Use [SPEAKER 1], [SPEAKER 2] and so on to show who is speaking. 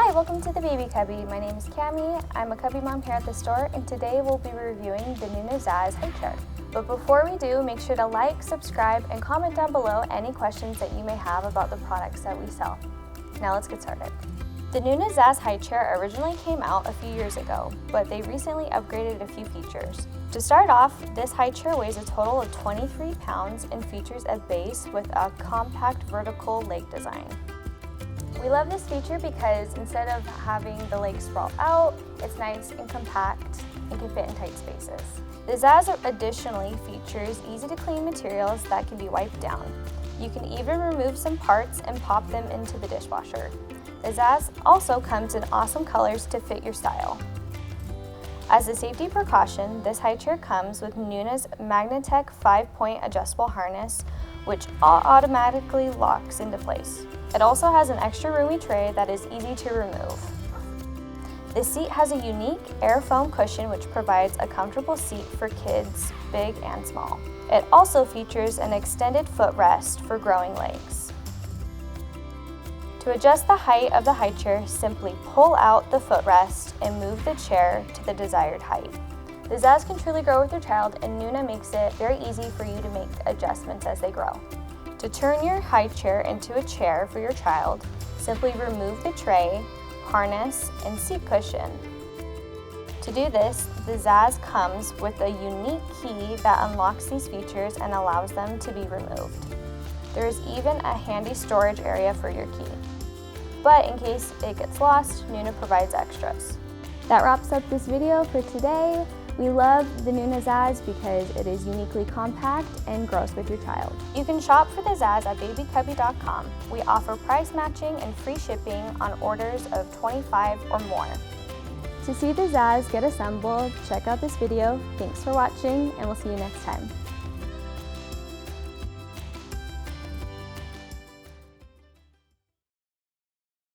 [SPEAKER 1] Hi, welcome to the Baby Cubby. My name is Cami. I'm a Cubby mom here at the store, and today we'll be reviewing the Nuna ZAAZ Highchair. But before we do, make sure to like, subscribe, and comment down below any questions that you may have about the products that we sell. Now let's get started. The Nuna ZAAZ Highchair originally came out a few years ago, but they recently upgraded a few features. To start off, this highchair weighs a total of 23 pounds and features a base with a compact vertical leg design. We love this feature because instead of having the legs sprawl out, it's nice and compact and can fit in tight spaces. The ZAAZ additionally features easy to clean materials that can be wiped down. You can even remove some parts and pop them into the dishwasher. The ZAAZ also comes in awesome colors to fit your style. As a safety precaution, this highchair comes with Nuna's Magnatech 5-point adjustable harness, which automatically locks into place. It also has an extra roomy tray that is easy to remove. The seat has a unique air foam cushion which provides a comfortable seat for kids big and small. It also features an extended footrest for growing legs. To adjust the height of the highchair, simply pull out the footrest and move the chair to the desired height. The ZAAZ can truly grow with your child, and Nuna makes it very easy for you to make adjustments as they grow. To turn your highchair into a chair for your child, simply remove the tray, harness, and seat cushion. To do this, the ZAAZ comes with a unique key that unlocks these features and allows them to be removed. There is even a handy storage area for your key. But in case it gets lost, Nuna provides extras. That wraps up this video for today. We love the Nuna ZAAZ because it is uniquely compact and grows with your child. You can shop for the ZAAZ at babycubby.com. We offer price matching and free shipping on orders of 25 or more. To see the ZAAZ get assembled, check out this video. Thanks for watching, and we'll see you next time.